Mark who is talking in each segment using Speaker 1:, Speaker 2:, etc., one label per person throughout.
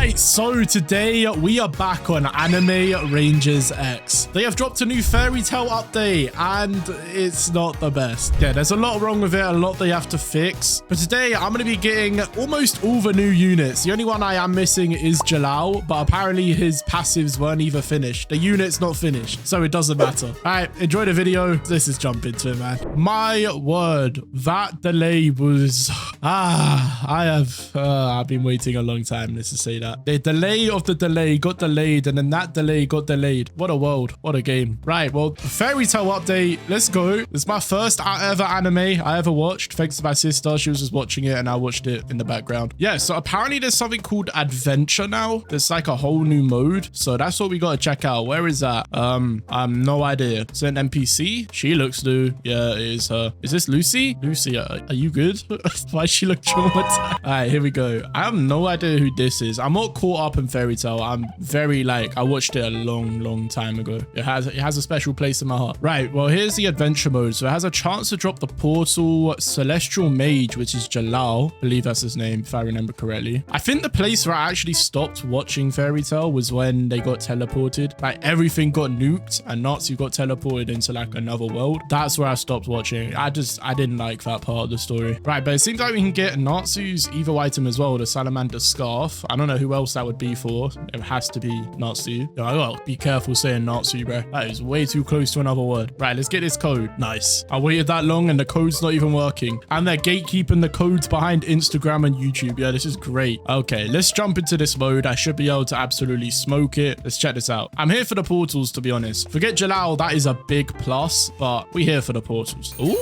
Speaker 1: Right, so today we are back on Anime Rangers X. They have dropped a new Fairy Tail update and it's not the best. Yeah, there's a lot wrong with it, a lot they have to fix. But today I'm going to be getting almost all the new units. The only one I am missing is Jalal, but apparently his passives weren't even finished. The unit's not finished, so it doesn't matter. All right, enjoy the video. Let's just jump into it, man. My word, that delay was... I've been waiting a long time, let's just say that. The delay of the delay got delayed, and then that delay got delayed. What a world. What a game. Right, well, Fairy Tail update. Let's go. It's my first ever anime I ever watched. Thanks to my sister. She was just watching it, and I watched it in the background. Yeah, so apparently there's something called Adventure now. There's like a whole new mode. So that's what we got to check out. Where is that? No idea. Is it an NPC? She looks new. Yeah, it is her. Is this Lucy? Lucy, are you good? Why does she look traumatized? All right, here we go. I have no idea who this is. I'm not caught up in Fairy Tail. I'm very I watched it a long time ago. It has a special place in my heart. Right, well, here's the adventure mode. So it has a chance to drop the portal Celestial Mage, which is Jalal. I believe that's his name, if I remember correctly. I think the place where I actually stopped watching Fairy Tail was when they got teleported. Like everything got nuked and Natsu got teleported into like another world. That's where I stopped watching. I didn't like that part of the story. Right, but it seems like we can get Natsu's Evo item as well, the Salamander Scarf. I don't know who else that would be for. It has to be Natsu. Well, be careful saying Natsu, bro. That is way too close to another word. Right, let's get this code. Nice. I waited that long and the code's not even working. And they're gatekeeping the codes behind Instagram and YouTube. Yeah, this is great. Okay, let's jump into this mode. I should be able to absolutely smoke it. Let's check this out. I'm here for the portals, to be honest. Forget Jalal, that is a big plus, but we're here for the portals. Ooh,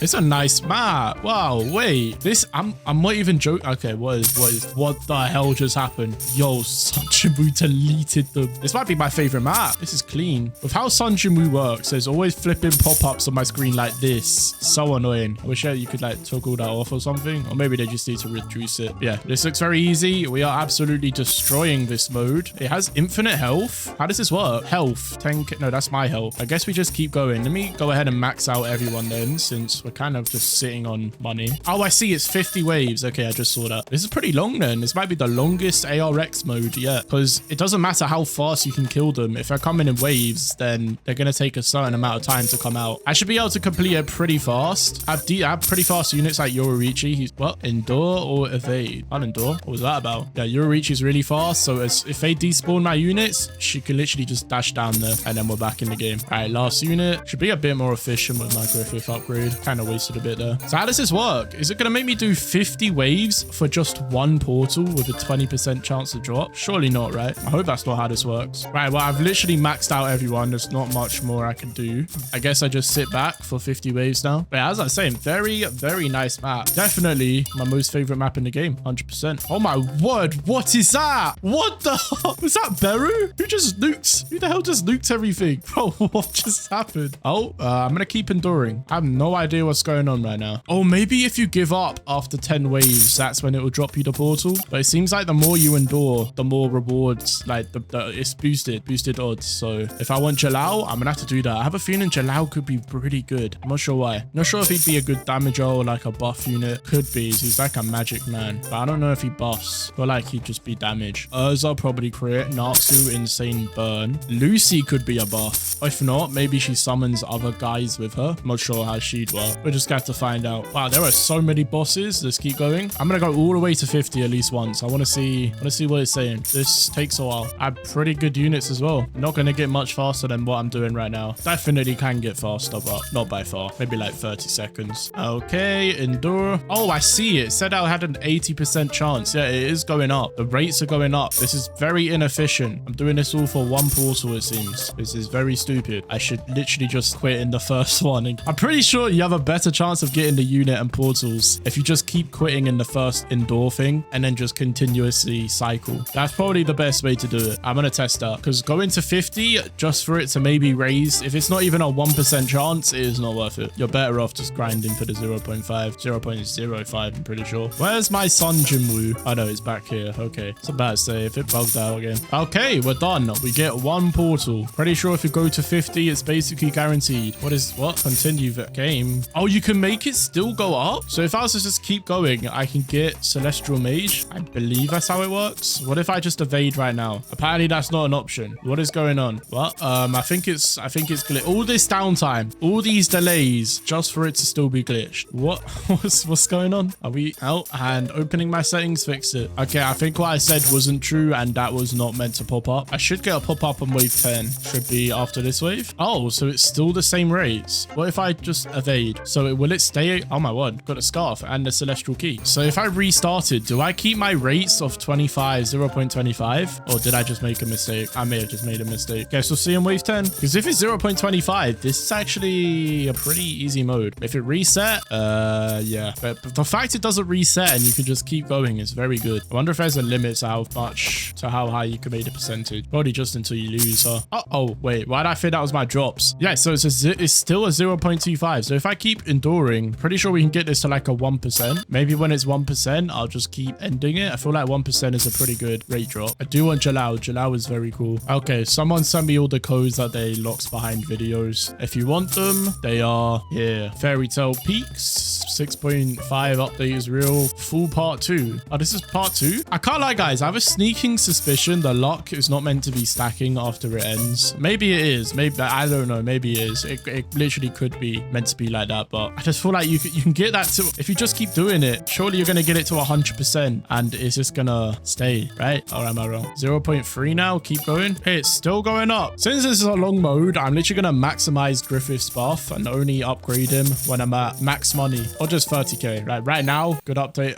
Speaker 1: it's a nice map. Wow, wait. This, I'm not even joking. Okay, what the hell just happened? Yo, Sanjimu deleted them. This might be my favorite map. This is clean. With how Sanjimu works, there's always flipping pop-ups on my screen like this. So annoying. I wish you could like toggle that off or something, or maybe they just need to reduce it. Yeah, this looks very easy. We are absolutely destroying this mode. It has infinite health. How does this work? Health 10k. No, that's my health. I guess we just keep going. Let me go ahead and max out everyone then, since we're kind of just sitting on money. Oh, I see. It's 50 waves. Okay, I just saw that. This is pretty long then. This might be the longest ARX mode yet, because it doesn't matter how fast you can kill them. If they're coming in waves, then they're going to take a certain amount of time to come out. I should be able to complete it pretty fast. I have pretty fast units like Yoruichi. He's what? Endure or evade? I'll endure. What was that about? Yeah, Yoruichi is really fast. So if they despawn my units, she can literally just dash down there and then we're back in the game. All right, last unit. Should be a bit more efficient with my Griffith upgrade. Kind of wasted a bit there. So how does this work? Is it going to make me do 50 waves for just one portal with a 20% chance to drop? Surely not, right? I hope that's not how this works. Right, well, I've literally maxed out everyone. There's not much more I can do. I guess I just sit back for 50 waves now. But as I was saying, very nice map. Definitely my most favorite map in the game. 100%. Oh my word. What is that? What the? Was that Beru? Who just nukes? Who the hell just nuked everything? Bro, what just happened? Oh, I'm going to keep enduring. I have no idea what's going on right now. Oh, maybe if you give up after 10 waves, that's when it will drop you the portal. But it seems like the more you endure, the more rewards, like it's boosted odds. So if I want Jalal, I'm gonna have to do that. I have a feeling Jalal could be pretty good. I'm not sure why. Not sure if he'd be a good damager or like a buff unit. Could be. He's like a magic man, but I don't know if he buffs. Feel like he'd just be damage. Urza probably crit. Natsu insane burn. Lucy could be a buff. If not, maybe she summons other guys with her. I'm not sure how she'd work. We're just going to find out. Wow, there are so many bosses. Let's keep going. I'm gonna go all the way to 50 at least once. I want to see what it's saying. This takes a while. I have pretty good units as well. Not gonna get much faster than what I'm doing right now. Definitely can get faster, but not by far. Maybe like 30 seconds. Okay, endure. Oh, I see it. Said I had an 80% chance. Yeah, it is going up. The rates are going up. This is very inefficient. I'm doing this all for one portal, it seems. This is very stupid. I should literally just quit in the first one. I'm pretty sure you have a better chance of getting the unit and portals if you just keep quitting in the first endure thing and then just continuously cycle. That's probably the best way to do it. I'm gonna test that, because going to 50 just for it to maybe raise, if it's not even a 1% chance, it is not worth it. You're better off just grinding for the 0.05, I'm pretty sure. Where's my Sanjimu? Oh no, it's back here. Okay, it's a bad save. It bugged out again. Okay, we're done. We get one portal. Pretty sure if you go to 50, it's basically guaranteed. What? Continue the game. Oh, you can make it still go up? So if I was to just keep going, I can get Celestial Mage. I believe that's how it works? What if I just evade right now? Apparently that's not an option. What is going on? Well, I think it's all this downtime, all these delays just for it to still be glitched. What's going on? Are we out? And opening my settings fixed it. Okay, I think what I said wasn't true and that was not meant to pop up. I should get a pop up on wave 10. Should be after this wave. Oh, so it's still the same rates. What if I just evade? So will it stay? Oh my word, got a scarf and the celestial key. So if I restarted, do I keep my rates of 0.25? Or did I just make a mistake? I may have just made a mistake. Okay, so see on wave 10. Because if it's 0.25, this is actually a pretty easy mode. If it reset, yeah. But the fact it doesn't reset and you can just keep going is very good. I wonder if there's a limit to how high you can make the percentage. Probably just until you lose, huh? Oh, wait. Why did I think that was my drops? Yeah, so it's still a 0.25. So if I keep enduring, pretty sure we can get this to like a 1%. Maybe when it's 1%, I'll just keep ending it. I feel like 1% is a pretty good rate drop. I do want Jalal. Jalal is very cool. Okay, someone sent me all the codes that they locks behind videos. If you want them, they are here. Fairy Tale Peaks, 6.5 update is real. Full part 2. Oh, this is part 2? I can't lie, guys. I have a sneaking suspicion the luck is not meant to be stacking after it ends. Maybe it is. Maybe, I don't know. Maybe it is. It literally could be meant to be like that, but I just feel like you can get that to, if you just keep doing it, surely you're going to get it to 100% and it's just going to stay, right? Or am I wrong? 0.3 now. Keep going. Hey, it's still going up. Since this is a long mode, I'm literally going to maximize Griffith's buff and only upgrade him when I'm at max money or just 30k. Right now, good update.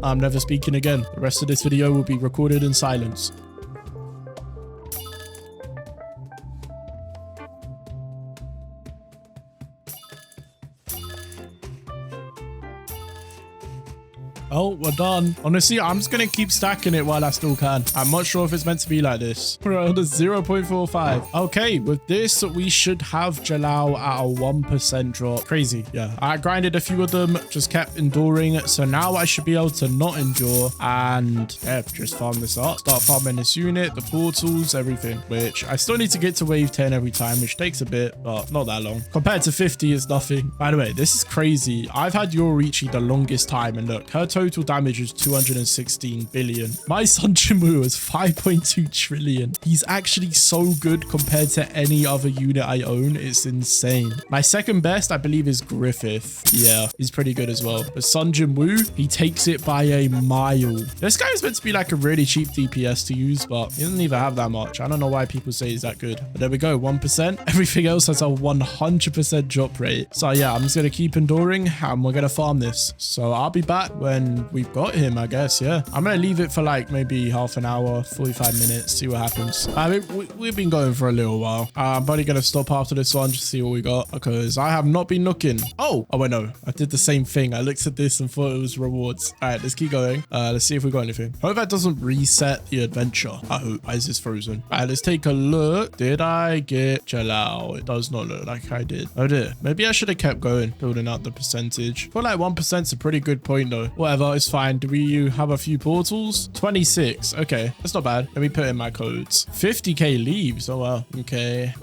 Speaker 1: I'm never speaking again. The rest of this video will be recorded in silence. Oh, we're done. Honestly, I'm just going to keep stacking it while I still can. I'm not sure if it's meant to be like this. We're on the 0.45. Okay, with this, we should have Jalal at a 1% drop. Crazy. Yeah, I grinded a few of them, just kept enduring. So now I should be able to not endure and yeah, just farm this up. Start farming this unit, the portals, everything, which I still need to get to wave 10 every time, which takes a bit, but not that long. Compared to 50, it's nothing. By the way, this is crazy. I've had Yoruichi the longest time, and look, her total damage is 216 billion. My Sun Jimu is 5.2 trillion. He's actually so good compared to any other unit I own. It's insane. My second best, I believe, is Griffith. Yeah, he's pretty good as well. But Sun Jinwoo, he takes it by a mile. This guy is meant to be like a really cheap DPS to use, but he doesn't even have that much. I don't know why people say he's that good. But there we go, 1%. Everything else has a 100% drop rate. So yeah, I'm just going to keep enduring and we're going to farm this. So I'll be back when we've got him, I guess. Yeah, I'm gonna leave it for like maybe half an hour, 45 minutes, see what happens. I mean, we've been going for a little while. I'm probably gonna stop after this one, just see what we got, because I have not been looking. Oh wait, no, I did the same thing. I looked at this and thought it was rewards. All right, let's keep going. Let's see if we got anything. Hope that doesn't reset the adventure. I hope. Why is this frozen? All right, let's take a look. Did I get Jalal? It does not look like I did. Oh dear, maybe I should have kept going, building out the percentage. I feel like 1% is a pretty good point though. Whatever, it's fine. Do we have a few portals? 26. Okay, that's not bad. Let me put in my codes. 50k leaves. Oh well. Okay.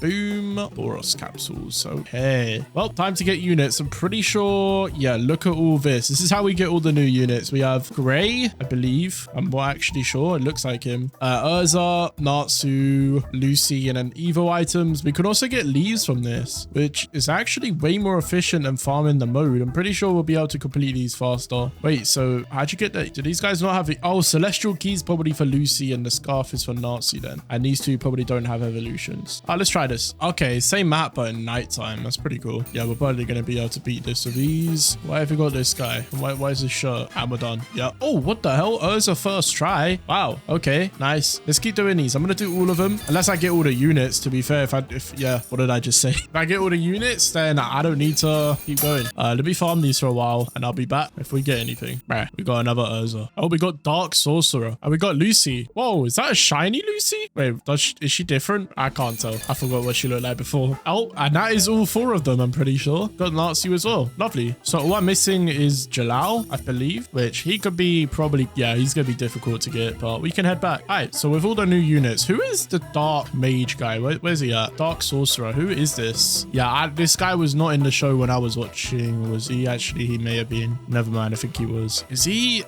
Speaker 1: Boom. Boros capsules. Okay. Well, time to get units. I'm pretty sure. Yeah, look at all this. This is how we get all the new units. We have Gray, I believe. I'm not actually sure. It looks like him. Urza, Natsu, Lucy, and then Evo items. We could also get leaves from this, which is actually way more efficient than farming the mode. I'm pretty sure we'll be able to complete these faster. Wait, so how'd you get that? Do these guys not have it? Oh, Celestial Keys probably for Lucy and the Scarf is for Nazi then. And these two probably don't have evolutions. Let's try this. Okay, same map, but in nighttime. That's pretty cool. Yeah, we're probably going to be able to beat this. So these, why have we got this guy? Why is this shirt? And we're done. Yeah. Oh, what the hell? Urza first try. Wow. Okay, nice. Let's keep doing these. I'm going to do all of them. Unless I get all the units, to be fair. Yeah, what did I just say? If I get all the units, then I don't need to keep going. Let me farm these for a while and I'll be back if we get anything. We got another Urza. Oh, we got Dark Sorcerer. And we got Lucy. Whoa, is that a shiny Lucy? Wait, is she different? I can't tell. I forgot what she looked like before. Oh, and that is all 4 of them, I'm pretty sure. Got Natsu as well. Lovely. So all I'm missing is Jalal, I believe, which he could be probably, yeah, he's going to be difficult to get, but we can head back. All right, so with all the new units, who is the Dark Mage guy? Where's he at? Dark Sorcerer. Who is this? Yeah, this guy was not in the show when I was watching. Was he? Actually, he may have been. Never mind. I think he was.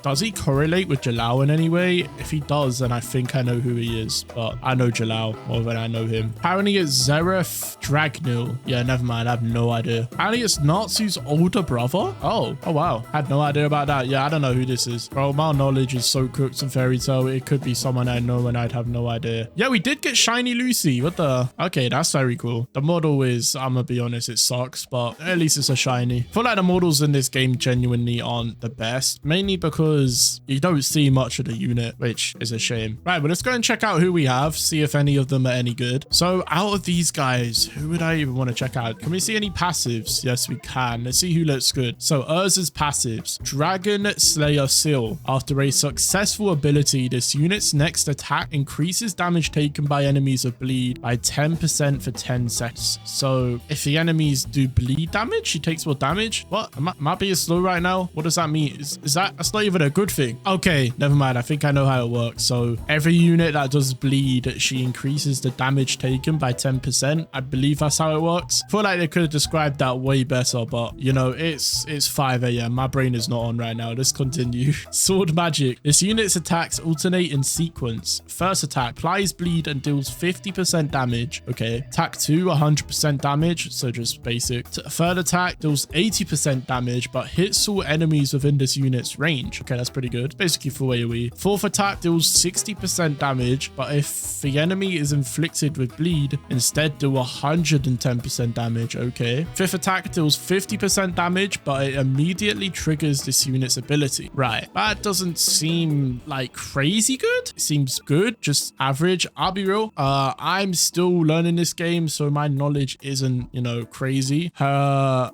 Speaker 1: Does he correlate with Jalal in any way? If he does, then I think I know who he is, but I know Jalal more than I know him. Apparently it's Zeref Dragnil. Yeah, never mind. I have no idea. Apparently it's Natsu's older brother. Oh wow. Had no idea about that. Yeah, I don't know who this is. Bro, my knowledge is so cooked in Fairy Tail. It could be someone I know and I'd have no idea. Yeah, we did get Shiny Lucy. What the? Okay, that's very cool. The model is, I'm gonna be honest, it sucks, but at least it's a shiny. I feel like the models in this game genuinely aren't the best, mainly because you don't see much of the unit, which is a shame. Right, but let's go and check out who we have, see if any of them are any good. So out of these guys, who would I even want to check out? Can we see any passives? Yes, we can. Let's see who looks good. So Urza's passives. Dragon Slayer Seal. After a successful ability, this unit's next attack increases damage taken by enemies of bleed by 10% for 10 seconds. So if the enemies do bleed damage, she takes more damage. What? Am I being slow right now? What does that mean? That's not even a good thing. Okay, never mind. I think I know how it works. So every unit that does bleed, she increases the damage taken by 10%. I believe that's how it works. I feel like they could have described that way better, but you know, it's 5 a.m. My brain is not on right now. Let's continue. Sword magic. This unit's attacks alternate in sequence. First attack, applies bleed and deals 50% damage. Okay. Attack 2, 100% damage. So just basic. Third attack deals 80% damage, but hits all enemies within this unit's range. Okay, that's pretty good. Basically full AoE. Fourth attack deals 60% damage, but if the enemy is inflicted with bleed, instead do 110% damage. Okay. Fifth attack deals 50% damage, but it immediately triggers this unit's ability. Right. That doesn't seem like crazy good. It seems good, just average. I'll be real. I'm still learning this game, so my knowledge isn't, you know, crazy.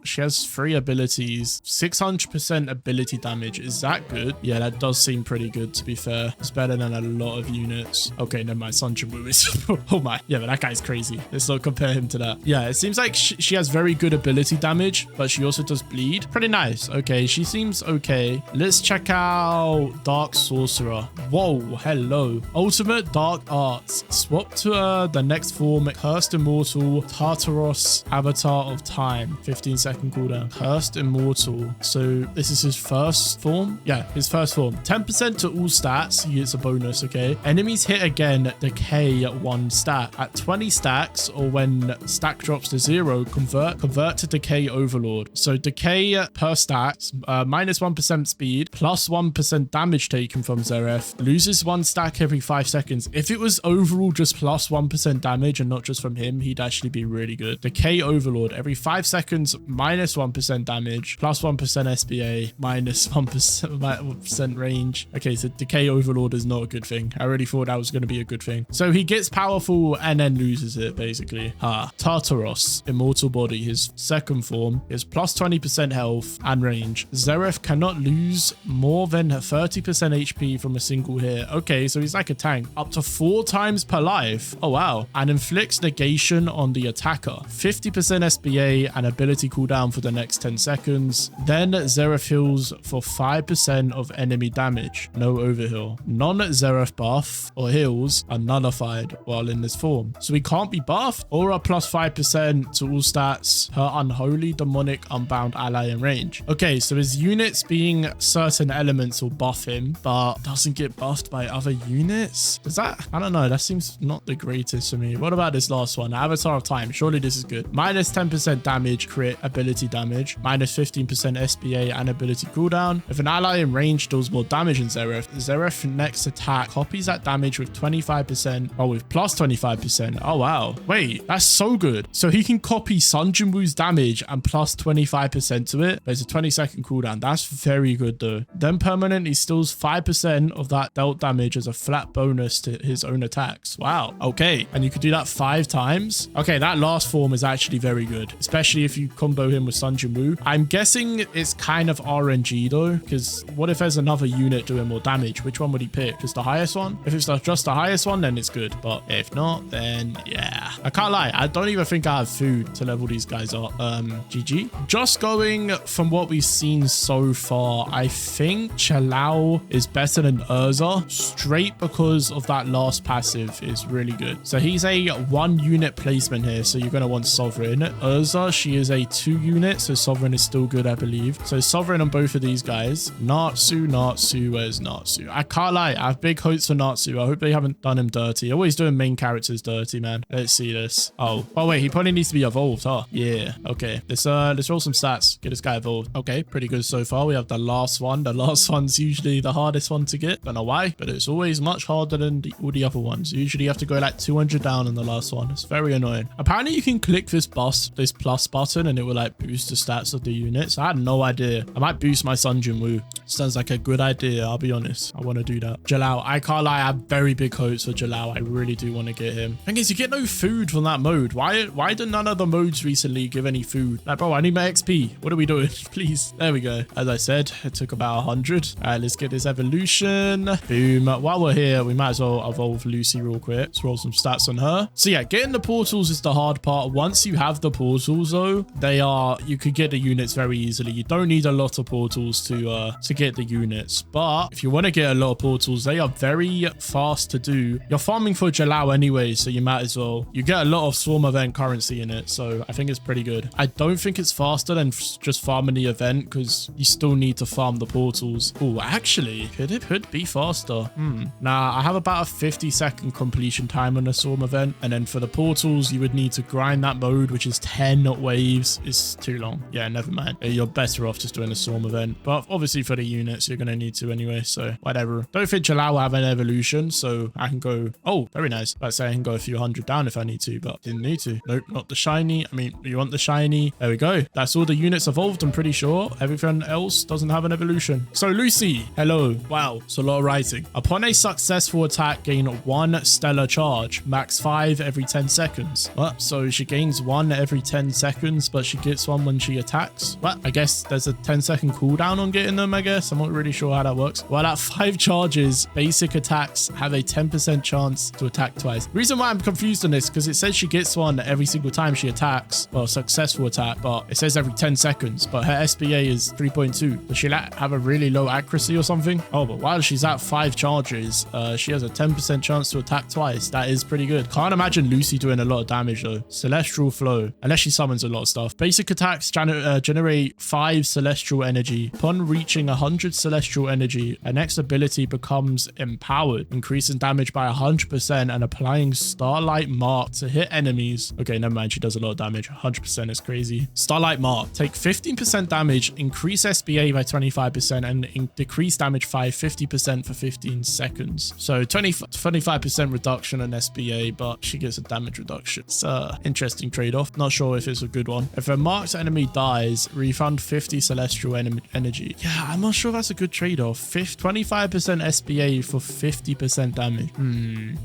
Speaker 1: She has 3 abilities, 600% ability damage. Is that good? Yeah, that does seem pretty good, to be fair. It's better than a lot of units. Okay, never mind. Sun Jin Woo is oh my. Yeah, but that guy's crazy. Let's not compare him to that. Yeah, it seems like she has very good ability damage, but she also does bleed. Pretty nice. Okay, she seems okay. Let's check out Dark Sorcerer. Whoa, hello. Ultimate Dark Arts. Swap to the next form, Cursed Immortal, Tartaros, Avatar of Time. 15-second cooldown. Cursed Immortal. So this is his first form? Yeah, his first form. 10% to all stats. He gets a bonus, okay? Enemies hit again, decay 1 stat. At 20 stacks, or when stack drops to 0, convert to Decay Overlord. So decay per stack, minus 1% speed, plus 1% damage taken from Zeref, loses 1 stack every 5 seconds. If it was overall just plus 1% damage and not just from him, he'd actually be really good. Decay Overlord, every 5 seconds, minus 1% damage, plus 1% SBA, minus 1% range. Okay, so Decay Overlord is not a good thing. I already thought that was going to be a good thing. So he gets powerful and then loses it, basically. Tartaros, Immortal Body, his second form, is plus 20% health and range. Zeref cannot lose more than 30% HP from a single hit. Okay, so he's like a tank. Up to 4 times per life. Oh, wow. And inflicts negation on the attacker. 50% SBA and ability cooldown for the next 10 seconds. Then Zeref heals for 5% of enemy damage. No overheal. Non-Zeref buff or heals are nullified while in this form. So he can't be buffed. Aura plus 5% to all stats. Her unholy, demonic, unbound ally in range. Okay, so his units being certain elements will buff him, but doesn't get buffed by other units. Is that? I don't know. That seems not the greatest for me. What about this last one? Avatar of Time. Surely this is good. Minus 10% damage, crit, ability damage. Minus 15% SBA and ability cooldown. If an ally in range deals more damage than Zeref, Zeref next attack copies that damage with 25%, or with plus 25%. Oh, wow. Wait, that's so good. So he can copy Sun Jin Woo's damage and plus 25% to it. There's a 20-second cooldown. That's very good, though. Then permanently steals 5% of that dealt damage as a flat bonus to his own attacks. Wow. Okay. And you could do that 5 times. Okay, that last form is actually very good, especially if you combo him with Sun Jin Woo. I'm guessing it's kind of RNG, though, because what if there's another unit doing more damage? Which one would he pick? Just the highest one? If it's just the highest one, then it's good. But if not, then yeah. I can't lie. I don't even think I have food to level these guys up. GG. Just going from what we've seen so far, I think Jalal is better than Urza, straight because of that last passive is really good. So he's a 1 unit placement here, so you're going to want Sovereign. Urza, she is a 2 unit, so Sovereign is still good, I believe. So Sovereign on both of these these guys. Natsu. Where's Natsu? I can't lie. I have big hopes for Natsu. I hope they haven't done him dirty. Always doing main characters dirty, man. Let's see this. Oh wait. He probably needs to be evolved, huh? Yeah. Okay. Let's roll some stats. Get this guy evolved. Okay. Pretty good so far. We have the last one. The last one's usually the hardest one to get. Don't know why, but it's always much harder than all the other ones. Usually you have to go like 200 down on the last one. It's very annoying. Apparently you can click this plus button and it will like boost the stats of the units. I had no idea. I might boost my Sun Jinwoo. Sounds like a good idea. I'll be honest. I want to do that. Jalao. I can't lie. I have very big hopes for Jalao. I really do want to get him. Thing is, you get no food from that mode. Why do none of the modes recently give any food? Like, bro, I need my XP. What are we doing? Please. There we go. As I said, it took about 100. All right, let's get this evolution. Boom. While we're here, we might as well evolve Lucy real quick. Let's roll some stats on her. So yeah, getting the portals is the hard part. Once you have the portals though, you could get the units very easily. You don't need a lot of portals to get the units. But if you want to get a lot of portals, they are very fast to do. You're farming for Jalao anyway, so you might as well. You get a lot of swarm event currency in it, so I think it's pretty good. I don't think it's faster than just farming the event because you still need to farm the portals. Oh, actually, it could be faster. Nah, I have about a 50-second completion time on the swarm event, and then for the portals, you would need to grind that mode, which is 10 waves. It's too long. Yeah, never mind. You're better off just doing a swarm event, but obviously for the units, you're going to need to anyway, so whatever. Don't think Jalao will have an evolution, so I can go... Oh, very nice. Let's say I can go a few hundred down if I need to, but didn't need to. Nope, not the shiny. I mean, you want the shiny. There we go. That's all the units evolved, I'm pretty sure. Everything else doesn't have an evolution. So Lucy, hello. Wow, it's a lot of writing. Upon a successful attack, gain 1 stellar charge, max 5 every 10 seconds. What? So she gains 1 every 10 seconds, but she gets 1 when she attacks? What? I guess there's a 10-second cooldown on getting them, I guess. I'm not really sure how that works. Well, at 5 charges, basic attacks have a 10% chance to attack twice. The reason why I'm confused on this, because it says she gets 1 every single time she attacks. Well, successful attack, but it says every 10 seconds, but her SBA is 3.2. Does she have a really low accuracy or something? Oh, but while she's at 5 charges, she has a 10% chance to attack twice. That is pretty good. Can't imagine Lucy doing a lot of damage though. Celestial Flow, unless she summons a lot of stuff. Basic attacks generate 5 celestial energy. Upon reaching 100 celestial energy, her next ability becomes empowered, increasing damage by 100% and applying Starlight Mark to hit enemies. Okay, never mind. She does a lot of damage. 100% is crazy. Starlight Mark. Take 15% damage, increase SBA by 25%, and decrease damage by 50% for 15 seconds. So 25% reduction on SBA, but she gets a damage reduction. It's an interesting trade-off. Not sure if it's a good one. If a marked enemy dies, refund 50 celestial energy. Yeah, I'm not sure that's a good trade-off. 25% SBA for 50% damage.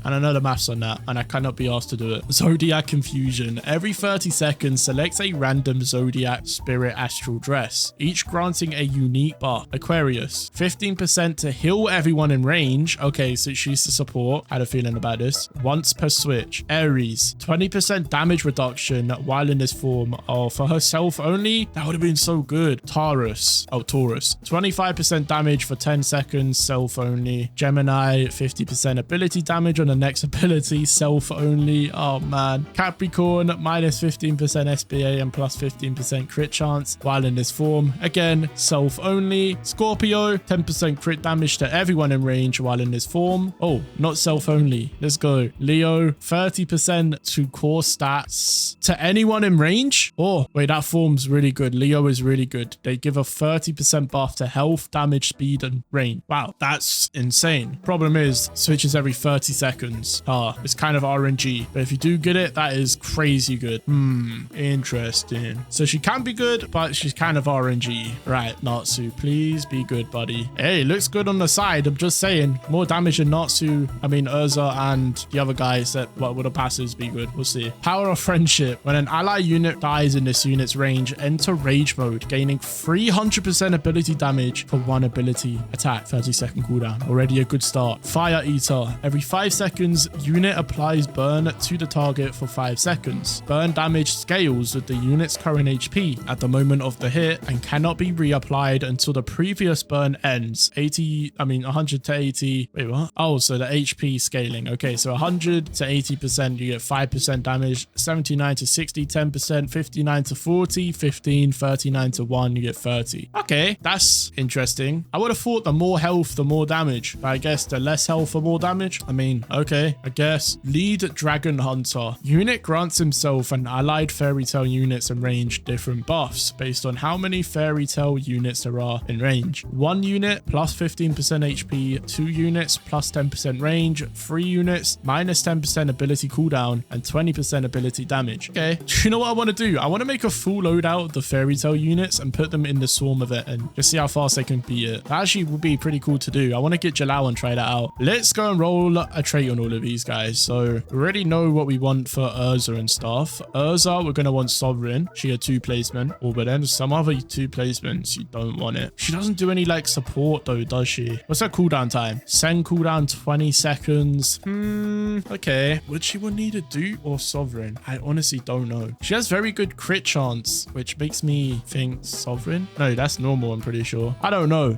Speaker 1: I don't know the maths on that, and I cannot be asked to do it. Zodiac Confusion. Every 30 seconds, select a random Zodiac Spirit Astral Dress, each granting a unique buff. Aquarius. 15% to heal everyone in range. Okay, so she's the support. I had a feeling about this. Once per switch. Aries. 20% damage reduction while in this form. Oh, for herself only? That would have been so good. Taurus. 25% damage for 10 seconds. Self only. Gemini. 50% ability damage on the next ability. Self only. Oh, man. Capricorn. Minus 15% SBA and plus 15% crit chance while in this form. Again, self only. Scorpio. 10% crit damage to everyone in range while in this form. Oh, not self only. Let's go. Leo. 30% to core stats to anyone in range. Oh, wait, that form's really good. Leo is really good. They give a 30% buff to health, damage, speed, and range. Wow, that's insane. Problem is, switches every 30 seconds. It's kind of RNG, but if you do get it, that is crazy good. Interesting. So she can be good, but she's kind of RNG. Right, Natsu, please be good, buddy. Hey, looks good on the side. I'm just saying, more damage than Natsu. I mean, Urza and the other guys that would the passes be good. We'll see. Power of Friendship. When an ally unit dies in this unit's range, enter rage mode, gaining 300% ability damage for 1 ability attack. 30-second cooldown. Already a good start. Fire Eater. Every 5 seconds, unit applies burn to the target for 5 seconds. Burn damage scales with the unit's current HP at the moment of the hit and cannot be reapplied until the previous burn ends. 100 to 80. Wait, what? Oh, so the HP scaling. Okay, so 100 to 80%, you get 5% damage. 79 to 60, 10%. 59 to 40, 15. 39 to 1, you get 30. Okay, that's interesting. I would have thought the more health, the more damage. But I guess the less health, the more damage. I mean, okay, I guess. Lead Dragon Hunter. Unit grants himself and allied fairy tail units in range different buffs based on how many fairy tail units there are in range. 1 unit plus 15% HP, 2 units plus 10% range, 3 units minus 10% ability cooldown, and 20% ability damage. Okay, do you know what I want to do? I want to make a full loadout of the fairy tail units and put them in the swarm event and just see how fast they can beat it. That actually would be pretty cool to do. I want to get Jalal and try that out. Let's go and roll a trait on all of these guys. So we already know what we want for Urza and stuff. Urza, we're going to want Sovereign. She had 2 placement. Oh, but then some other 2 placements, you don't want it. She doesn't do any like support though, does she? What's her cooldown time? Send cooldown 20 seconds. Okay. Would she would need a dupe or Sovereign? I honestly don't know. She has very good crit chance, which makes me think Sovereign. No, that's normal, I'm pretty sure. I don't know.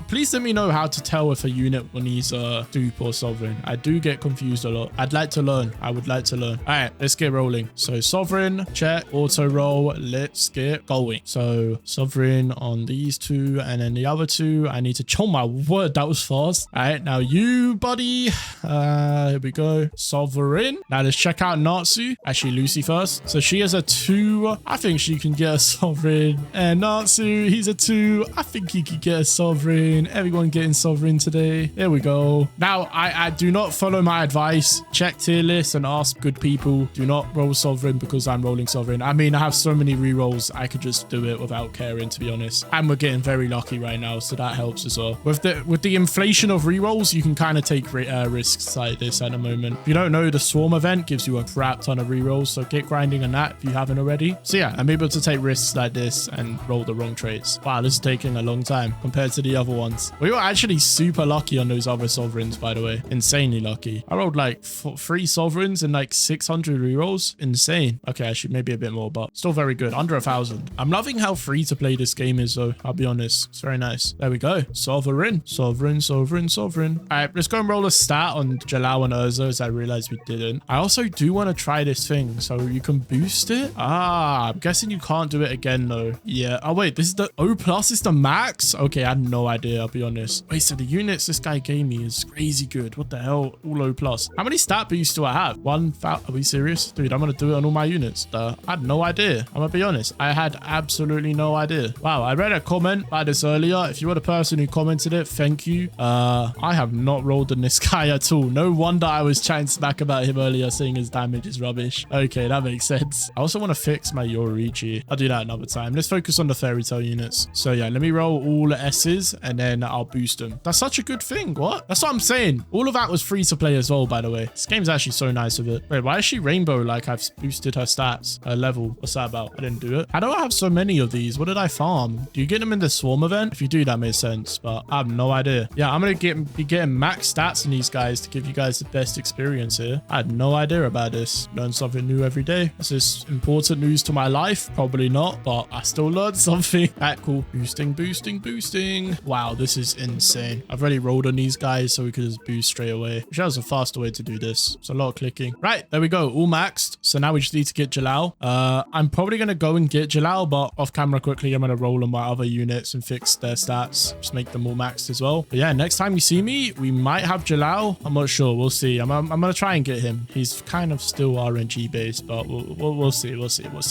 Speaker 1: Please let me know how to tell if a unit needs a dupe or Sovereign. I do get confused a lot. I'd like to learn. I would like to learn. All right, let's get rolling. So Sovereign, check, auto roll. Let's get going. So Sovereign on these 2, and then the other 2, I need to, oh my word, that was fast. All right, now you, buddy. Here we go. Sovereign. Now let's check out Natsu. Actually, Lucy first. So she has a 2. I think she can get a Sovereign. And Natsu, he's a 2. I think he could get a Sovereign. Everyone getting Sovereign today. There we go. Now, I do not follow my advice. Check tier lists and ask good people. Do not roll Sovereign because I'm rolling Sovereign. I mean, I have so many rerolls. I could just do it without caring, to be honest. And we're getting very lucky right now, so that helps as well. With the inflation of rerolls, you can kind of take risks like this at the moment. If you don't know, the Swarm event gives you a crap ton of rerolls, so get grinding on that if you haven't already. So yeah, I'm able to take risks like this and roll the wrong traits. Wow, this is taking a long time compared to the other ones. We were actually super lucky on those other Sovereigns, by the way. Insanely lucky. I rolled like 3 Sovereigns and like 600 rerolls. Insane. Okay, actually maybe a bit more, but still very good. Under 1,000. I'm loving how free to play this game is though. I'll be honest. It's very nice. There we go. Sovereign. Sovereign, Sovereign, Sovereign. All right, let's go and roll a stat on Jalal and Urza, as I realized we didn't. I also do want to try this thing, so you can boost it. I'm guessing you can't do it again though. Yeah. Oh wait, this is the O+ is the max? Okay, I had no idea, I'll be honest. Wait, so the units this guy gave me is crazy good. What the hell? All O+. How many stat boosts do I have? 1,000. Are we serious? Dude, I'm gonna do it on all my units. I had no idea. I'm gonna be honest. I had absolutely no idea. Wow, I read a comment about this earlier. If you were the person who commented it, thank you. I have not rolled on this guy at all. No wonder I was chatting smack about him earlier, saying his damage is rubbish. Okay, that makes sense. I also want to fix my Yoruichi. I'll do that another time. Let's focus on the fairy tail units. So yeah, let me roll all S's and then I'll boost them. That's such a good thing. What? That's what I'm saying. All of that was free to play as well, by the way. This game's actually so nice with it. Wait, why is she rainbow like I've boosted her stats, her level? What's that about? I didn't do it. How do I have so many of these? What did I farm? Do you get them in the Swarm event? If you do, that makes sense, but I have no idea. Yeah, I'm going to be getting max stats in these guys to give you guys the best experience here. I had no idea about this. Learn something new every day. Is this important news to my life? Probably not, but I still learned something. Alright, cool. Boosting, boosting, boosting. Wow, this is insane. I've already rolled on these guys, so we could just boost straight away. Which has a faster way to do this. It's a lot of clicking. Right, there we go. All maxed. So now we just need to get Jalal. I'm probably going to go and get Jalal, but off camera quickly, I'm going to roll on my other units and fix their stats. Just make them all maxed as well. But yeah, next time you see me, we might have Jalal. I'm not sure. We'll see. I'm going to try and get him. He's kind of still RNG based, but we'll see. We'll see. All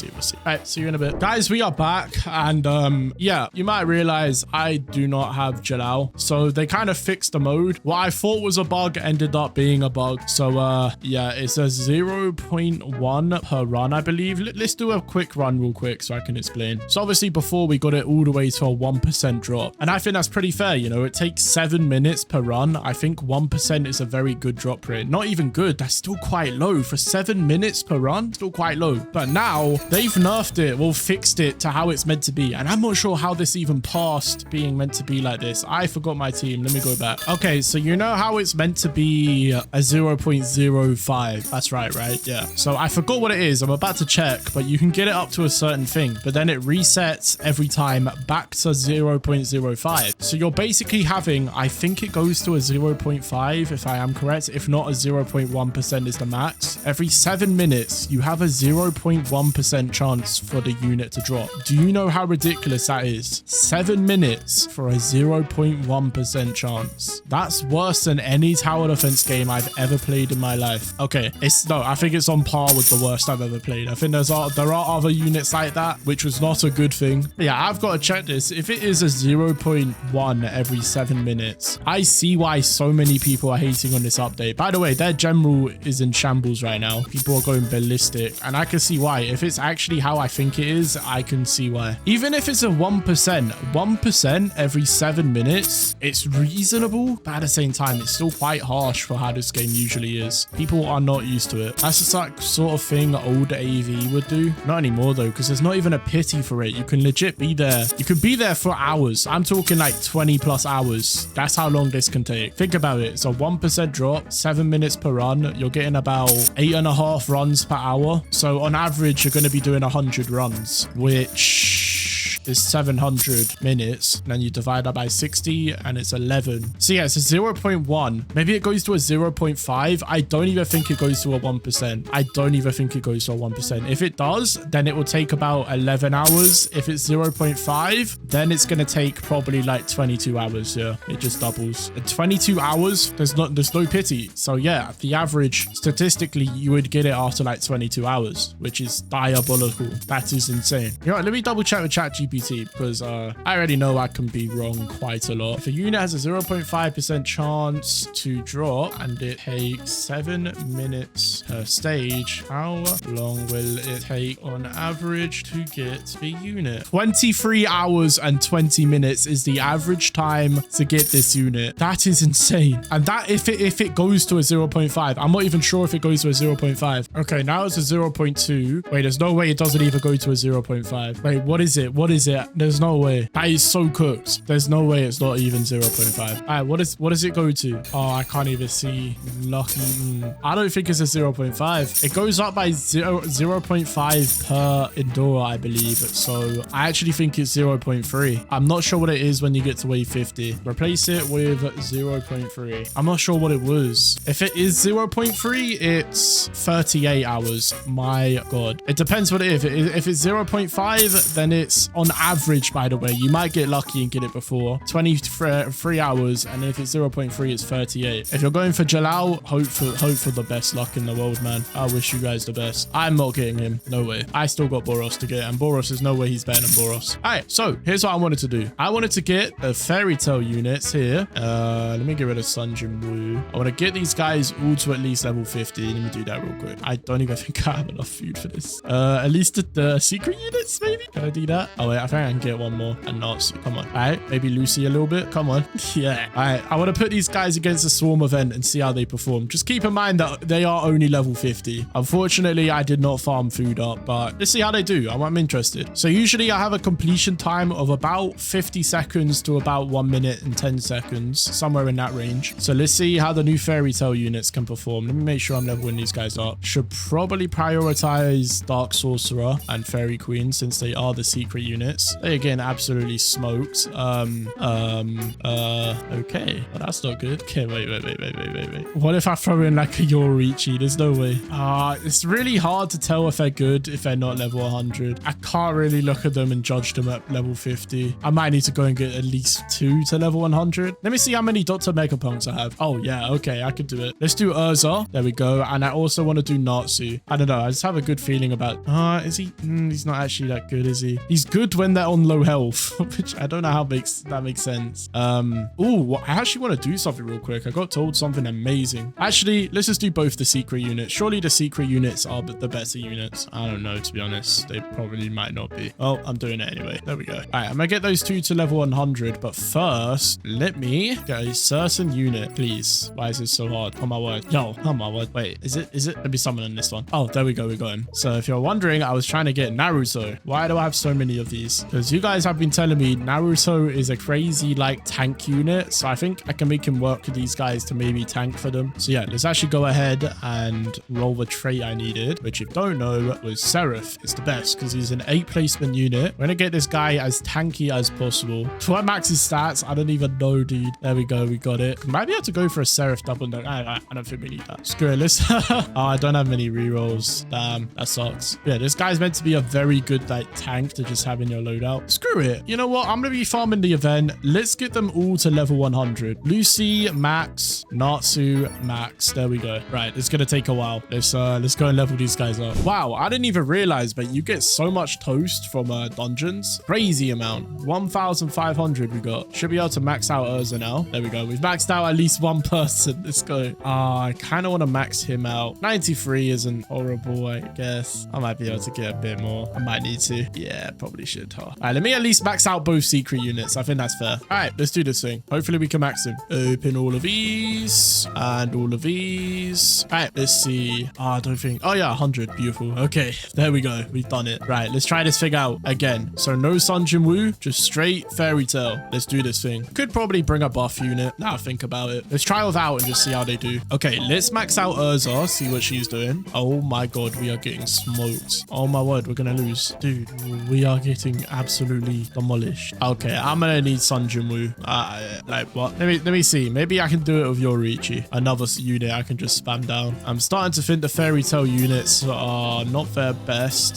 Speaker 1: right, see you in a bit. Guys, we are back. And yeah, you might realize I do not have Jalal. So they kind of fixed the mode. What I thought was a bug ended up being a bug. So yeah, it's a 0.1 per run, I believe. Let's do a quick run real quick so I can explain. So obviously before we got it all the way to a 1% drop. And I think that's pretty fair. You know, it takes 7 minutes per run. I think 1% is a very good drop rate. Not even good. That's still quite low for 7 minutes per run. Still quite low. But now they've nerfed it. Well, fixed it to how it's meant to be. And I'm not sure how this even passed being meant to be like this. I forgot my team. Let me go back. Okay, so you know how it's meant to be a 0.05. That's right? Yeah. So I forgot what it is. I'm about to check, but you can get it up to a certain thing, but then it resets every time back to 0.05. So you're basically having, I think it goes to a 0.5 if I am correct. If not, a 0.1% is the max. Every 7 minutes, you have a 0.1% chance for the unit to drop. Do you know how ridiculous ridiculous that is. 7 minutes for a 0.1% chance. That's worse than any tower defense game I've ever played in my life. Okay, I think it's on par with the worst I've ever played. I think there are other units like that, which was not a good thing. But yeah, I've got to check this. If it is a 0.1 every 7 minutes, I see why so many people are hating on this update. By the way, their general is in shambles right now. People are going ballistic, and I can see why. If it's actually how I think it is, I can see why. Even if it's a 1% every 7 minutes, it's reasonable, but at the same time, it's still quite harsh for how this game usually is. People are not used to it. That's just like sort of thing old AV would do. Not anymore though, because there's not even a pity for it. You can legit be there. You can be there for hours. I'm talking like 20 plus hours. That's how long this can take. Think about it. It's a 1% drop, 7 minutes per run. You're getting about 8.5 runs per hour. So on average, you're going to be doing 100 runs, which is 700 minutes. And then you divide that by 60 and it's 11. So yeah, it's a 0.1. Maybe it goes to a 0.5. I don't even think it goes to a 1%. I don't even think it goes to a 1%. If it does, then it will take about 11 hours. If it's 0.5, then it's going to take probably like 22 hours. Yeah, it just doubles. At 22 hours, there's no pity. So yeah, the average statistically, you would get it after like 22 hours, which is diabolical. That is insane. You know what, let me double check with ChatGPT because I already know I can be wrong quite a lot. If a unit has a 0.5% chance to drop and it takes 7 minutes per stage, how long will it take on average to get the unit? 23 hours and 20 minutes is the average time to get this unit. That is insane. And that if it goes to a 0.5, I'm not even sure if it goes to a 0.5. Okay, now it's a 0.2. Wait, there's no way it doesn't even go to a 0.5. Wait, what is it? What is it? There's no way. That is so cooked. There's no way it's not even 0.5. All right, what does it go to? Oh, I can't even see. Lucky. I don't think it's a 0.5. It goes up by 0.5 per Endura, I believe. So I actually think it's 0.3. I'm not sure what it is when you get to wave 50. Replace it with 0.3. I'm not sure what it was. If it is 0.3, it's 38 hours. My God. It depends what it is. If it's 0.5, then it's on average, by the way. You might get lucky and get it before 23 hours. And if it's 0.3, it's 38. If you're going for Jalal, hope for the best luck in the world, man. I wish you guys the best. I'm not getting him. No way. I still got Boros to get, and Boros, there's no way he's better than Boros. All right, so here's what I wanted to do. I wanted to get the fairy tale units here. Let me get rid of Sun Jin Woo. I want to get these guys all to at least level 50. Let me do that real quick. I don't even think I have enough food for this. At least the secret units, maybe? Can I do that? Oh, wait, I think I can get one more. And not, come on. All right, maybe Lucy a little bit. Come on. Yeah. All right, I want to put these guys against a swarm event and see how they perform. Just keep in mind that they are only level 50. Unfortunately, I did not farm food up, but let's see how they do. I'm interested. So usually I have a completion time of about 50 seconds to about 1 minute and 10 seconds, somewhere in that range. So let's see how the new fairy tale units can perform. Let me make sure I'm leveling these guys up. Should probably prioritize Dark Sorcerer and Fairy Queen since they are the secret units. They again absolutely smoked. Okay. Well, that's not good. Okay, wait. What if I throw in like a Yorichi? There's no way. It's really hard to tell if they're good if they're not level 100. I can't really look at them and judge them at level 50. I might need to go and get at least 2 to level 100. Let me see how many Dr. Megapunks I have. Oh, yeah. Okay, I could do it. Let's do Urza. There we go. And I also want to do Natsu. I don't know. I just have a good feeling about... is he? He's not actually that good, is he? He's good when they're on low health, which I don't know how that makes sense. I actually want to do something real quick. I got told something amazing. Actually, let's just do both the secret units. Surely the secret units are the better units. I don't know, to be honest. They probably might not be. Oh, I'm doing it anyway. There we go. All right, I'm gonna get those 2 to level 100, but first, let me get a certain unit, please. Why is this so hard? Oh my word. Yo, oh my word. Wait, is it? Let me summon in this one. Oh, there we go. We got him. So if you're wondering, I was trying to get Naruto. Why do I have so many of these? Because you guys have been telling me Naruto is a crazy like tank unit. So I think I can make him work with these guys to maybe tank for them. So yeah, let's actually go ahead and roll the trait I needed, which if you don't know was Seraph. It's the best because he's an 8 placement unit. We're gonna get this guy as tanky as possible. Do I max his stats? I don't even know, dude. There we go. We got it. Might be able to go for a Seraph double no. I don't think we need that. Screw it. Let's oh, I don't have many rerolls. Damn, that sucks. Yeah, this guy's meant to be a very good like tank to just have in your loadout. Screw it. You know what? I'm going to be farming the event. Let's get them all to level 100. Lucy, Max, Natsu, Max. There we go. Right. It's going to take a while. Let's go and level these guys up. Wow. I didn't even realize, but you get so much toast from dungeons. Crazy amount. 1,500 we got. Should be able to max out Urza now. There we go. We've maxed out at least one person. Let's go. I kind of want to max him out. 93 isn't horrible, I guess. I might be able to get a bit more. I might need to. Yeah, probably should. Huh? All right, let me at least max out both secret units. I think that's fair. All right, let's do this thing. Hopefully we can max him. Open all of these and all of these. All right, let's see. I don't think. Oh yeah, 100. Beautiful. Okay, there we go. We've done it. Right, let's try this thing out again. So no Sun Jinwoo, just straight fairy tale. Let's do this thing. Could probably bring a buff unit. Now I think about it. Let's try without and just see how they do. Okay, let's max out Urza. See what she's doing. Oh my god, we are getting smoked. Oh my word, we're gonna lose. Dude, we are getting absolutely demolished. Okay, I'm gonna need Sun Jinwoo. Like what? Let me see. Maybe I can do it with Yoriichi. Another unit I can just spam down. I'm starting to think the fairy tale units are not their best.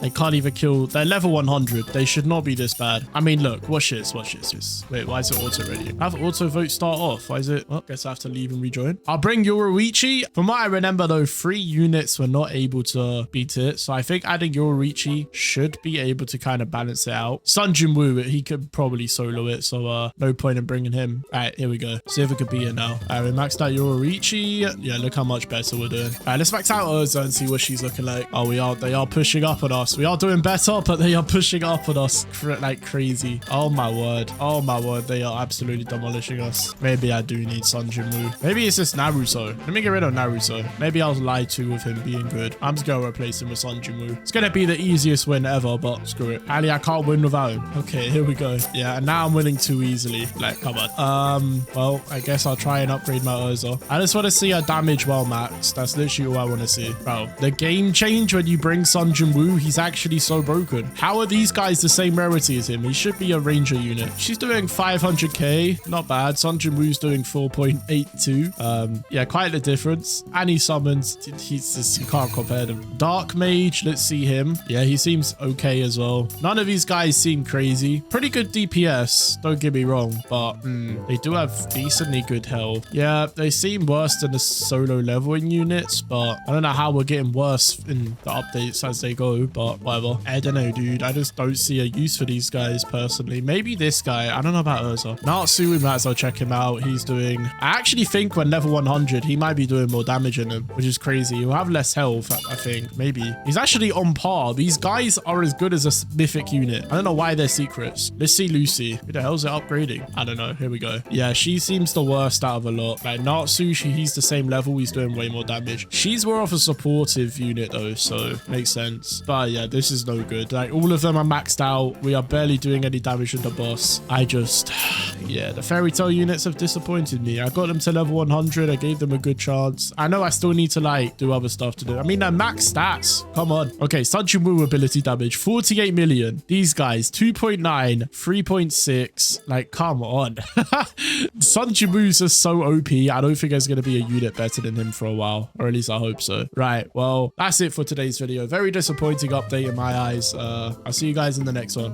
Speaker 1: They can't even kill. They're level 100. They should not be this bad. I mean, look, watch this. Watch this. Wait, why is it auto ready? I have auto vote start off. Why is it? Well, guess I have to leave and rejoin. I'll bring Yoriichi. From what I remember though, 3 units were not able to beat it. So I think adding Yoriichi should be able to kind of balance it out. Sun Jinwoo, he could probably solo it. So no point in bringing him. All right, here we go. See if we could beat it now. All right, we maxed out Yoriichi. Yeah, look how much better we're doing. All right, let's max out Urza and see what she's looking like. Oh, they are pushing up on us. We are doing better, but they are pushing up on us like crazy. Oh my word. Oh my word. They are absolutely demolishing us. Maybe I do need Sun Jinwoo. Maybe it's just Naruto. Let me get rid of Naruto. Maybe I'll lie to with him being good. I'm just going to replace him with Sun Jinwoo. It's going to be the easiest win ever, but screw it. Ali, I can't win without him. Okay, here we go. Yeah, and now I'm winning too easily. Like, come on. Well, I guess I'll try and upgrade my Urza. I just want to see her damage well maxed. That's literally all I want to see. Bro, the game change when you bring Sun Jinwoo, he's actually so broken. How are these guys the same rarity as him? He should be a ranger unit. She's doing 500k. Not bad. Sun Jinwoo's doing 4.82. Yeah, quite the difference. And he summons. He's just, you can't compare them. Dark Mage, let's see him. Yeah, he seems okay as well. None of these guys seem crazy. Pretty good DPS, don't get me wrong, but they do have decently good health. Yeah, they seem worse than the solo leveling units, but I don't know how we're getting worse in the updates as they go, but whatever. I don't know, dude. I just don't see a use for these guys personally. Maybe this guy. I don't know about Urza. Natsu, we might as well check him out. He's doing... I actually think when level 100, he might be doing more damage in him, which is crazy. He'll have less health, I think. Maybe. He's actually on par. These guys are as good as a mythic unit. I don't know why they're secrets. Let's see Lucy. Who the hell is it upgrading? I don't know. Here we go. Yeah, she seems the worst out of a lot. Like Natsu, he's the same level. He's doing way more damage. She's more of a supportive unit though, so makes sense. But yeah, this is no good. Like all of them are maxed out. We are barely doing any damage to the boss. I just... yeah, the fairy tale units have disappointed me. I got them to level 100. I gave them a good chance. I know I still need to like do other stuff to do. I mean, they're max stats. Come on. Okay, Sun Jinwoo ability damage, 48 million. These guys, 2.9, 3.6. Like, come on. Sun Jinwoo's just so OP. I don't think there's going to be a unit better than him for a while. Or at least I hope so. Right, well, that's it for today's video. Very disappointing update in my eyes. I'll see you guys in the next one.